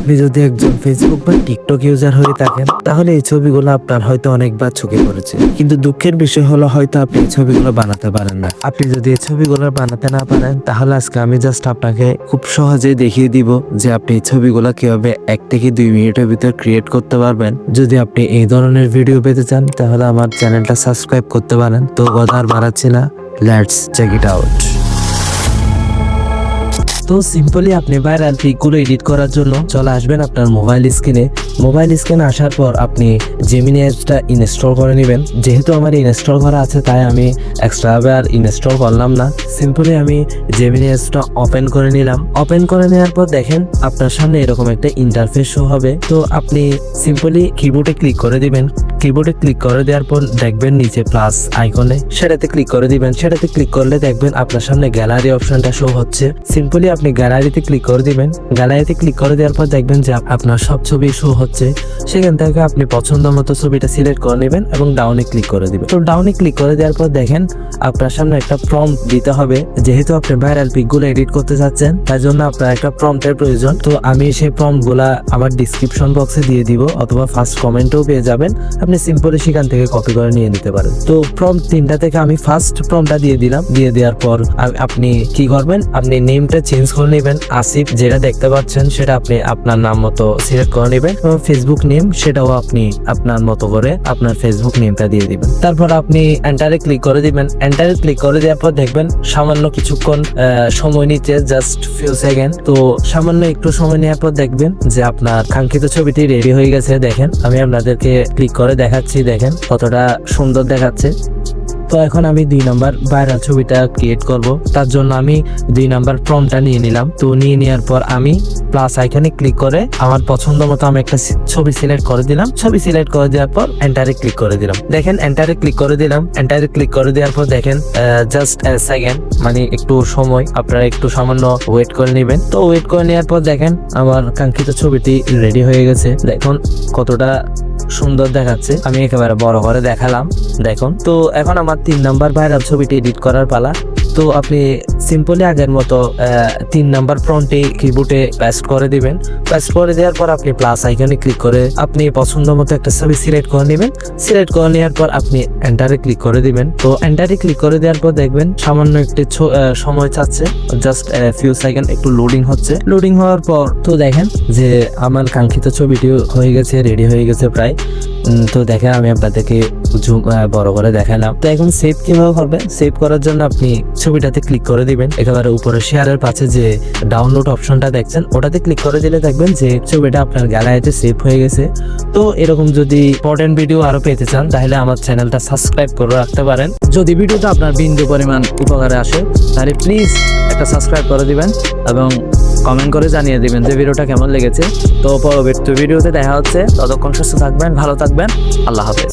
আপনি যদি একজন ফেসবুক বা টিকটক ইউজার হয়ে থাকেন তাহলে এই ছবিগুলো আপনার হয়তো অনেকবার চোখে পড়েছে, কিন্তু দুঃখের বিষয় হলো হয়তো আপনি এই ছবিগুলো বানাতে পারেন না। আপনি যদি এই ছবিগুলো বানাতে না পারেন তাহলে আজকে আমি জাস্ট আপনাকে খুব সহজেই দেখিয়ে দিব যে আপনি এই ছবিগুলো কিভাবে 1 থেকে 2 মিনিটের ভিতর ক্রিয়েট করতে পারবেন। যদি আপনি এই ধরনের ভিডিও পেতে চান তাহলে আমার চ্যানেলটা সাবস্ক্রাইব করতে পারেন। তো কথা আর বাড়াচ্ছি না, লেটস চেক ইট আউট। তো সিম্পলি আপনি ভাইরাল পিকগুলো এডিট করার জন্য চলে আসবেন আপনার মোবাইল স্ক্রিনে। মোবাইল স্ক্রিনে আসার পর আপনি জেমিনি অ্যাপসটা ইনস্টল করে নেবেন। যেহেতু আমার ইনস্টল করা আছে তাই আমি এক্সট্রাভাবে আর ইনস্টল করলাম না। সিম্পলি আমি জেমিনি অ্যাপসটা ওপেন করে নিলাম। ওপেন করে নেওয়ার পর দেখেন আপনার সামনে এরকম একটা ইন্টারফেস শো হবে। তো আপনি সিম্পলি কিবোর্ডে ক্লিক করে দিবেন। কিবোর্ডে ক্লিক করে দেওয়ার পর দেখবেন নিচে প্লাস আইকনে, সেটাতে ক্লিক করে দিবেন। সেটাতে ক্লিক করলে দেখবেন আপনার সামনে গ্যালারি অপশনটা শো হচ্ছে। সিম্পলি আপনি গ্যালারিতে ক্লিক করে দিবেন। গ্যালারিতে ক্লিক করে দেওয়ার পর দেখবেন যে আপনার সব ছবি শো হচ্ছে। সেখান থেকে আপনি পছন্দ মতো ছবিটা সিলেক্ট করে নেবেন এবং ডাউনে ক্লিক করে দিবেন। তো ডাউনে ক্লিক করে দেওয়ার পর দেখেন আপনার সামনে একটা প্রম্পট দিতে হবে। যেহেতু আপনি ভাইরাল পিকগুলো এডিট করতে যাচ্ছেন তার জন্য আপনার একটা প্রম্পটের প্রয়োজন। তো আমি সেই প্রম্পটগুলা আমার ডিসক্রিপশন বক্সে দিয়ে দিব অথবা ফার্স্ট কমেন্টেও পেয়ে যাবেন। আপনি সিম্পলি সেখান থেকে কপি করে নিয়ে নিতে পারেন। তো প্রম্পট 3টা থেকে আমি ফার্স্ট প্রম্পটটা দিয়ে দিলাম। দিয়ে দেওয়ার পর আপনি কি করবেন, আপনি নেমটা চেঞ্জ করে নেবেন। আসিফ যেটা দেখতে পাচ্ছেন সেটা আপনি আপনার নাম মতো সিলেক্ট করে নেবেন এবং ফেসবুক নেম সেটাও আপনি আপনার মতো করে আপনার ফেসবুক নেমটা দিয়ে দিবেন। তারপর আপনি এন্টারে ক্লিক করে দিবেন। এন্টারে ক্লিক করে দেওয়ার পর দেখবেন সামান্য কিছুক্ষণ সময় নিচ্ছে, জাস্ট ফিউ সেকেন্ড। তো সামান্য একটু সময় নেওয়ার পর দেখবেন যে আপনার কাঙ্ক্ষিত ছবিটি রেডি হয়ে গেছে। দেখেন আমি আপনাদেরকে ক্লিক করে দেখাচ্ছি, দেখেন কতটা সুন্দর দেখাচ্ছে। তো এখন আমি 2 নাম্বার ভাইরাল ছবিটা ক্রিয়েট করব। তার জন্য আমি 2 নাম্বার প্রম্পটটা নিয়ে নিলাম। তো নিয়ে নেওয়ার পর আমি প্লাস আইকনে ক্লিক করে আমার পছন্দ মতো আমি একটা ছবি সিলেক্ট করে দিলাম। ছবি সিলেক্ট করে দেওয়ার পর এন্টারে ক্লিক করে দিলাম। দেখেন এন্টারে ক্লিক করে দিলাম। এন্টারে ক্লিক করে দেওয়ার পর দেখেন জাস্ট সেকেন্ড, মানে একটু সময় আপনারা একটু সামান্য ওয়েট করে নেবেন। তো ওয়েট করে নেওয়ার পর দেখেন আমার কাঙ্ক্ষিত ছবিটি রেডি হয়ে গেছে। দেখুন কতটা সুন্দর দেখাচ্ছে। আমি একেবারে বড় করে দেখালাম, দেখুন। তো এখন আমার 3 নাম্বার ভাইরাল ছবিটি এডিট করার পালা। তো আপনি সিম্পলি আগের মতো 3 নাম্বার প্রম্পটে কিবোর্ডে পেস্ট করে দিবেন। পেস্ট করে দেওয়ার পর আপনি প্লাস আইকনে ক্লিক করে আপনি পছন্দ মতো একটা ছবি সিলেক্ট করে নেবেন। সিলেক্ট করে নেওয়ার পর আপনি এন্টারে ক্লিক করে দিবেন। তো এন্টারে ক্লিক করে দেওয়ার পর দেখবেন সামান্য একটু সময় চাচ্ছে, জাস্ট ফিউ সেকেন্ড একটু লোডিং হচ্ছে। লোডিং হওয়ার পর তো দেখেন যে আমার কাঙ্ক্ষিত ছবিটি হয়ে গেছে, রেডি হয়ে গেছে প্রায়। তো দেখেন আমি আপনাদেরকে বড় করে দেখালাম। তো এখন সেভ কিভাবে করবেন, সেভ করার জন্য আপনি ছবিটাতে ক্লিক করে দিবেন। একেবারে উপরে শেয়ারের পাশে যে ডাউনলোড অপশনটা দেখছেন ওটাতে ক্লিক করে দিলে দেখবেন যে ছবিটা আপনার গ্যালারিতে সেভ হয়ে গেছে। তো এরকম যদি ইম্পর্টেন্ট ভিডিও আরো পেতে চান তাহলে আমার চ্যানেলটা সাবস্ক্রাইব করে রাখতে পারেন। যদি ভিডিওটা আপনার বিন্দু পরিমাণ উপকারে আসে তাহলে প্লিজ একটা সাবস্ক্রাইব করে দিবেন এবং কমেন্ট করে জানিয়ে দিবেন যে ভিডিওটা কেমন লেগেছে। তো পরবর্তী ভিডিওতে দেখা হচ্ছে। ততক্ষণ সুস্থ থাকবেন, ভালো থাকবেন। আল্লাহ হাফেজ।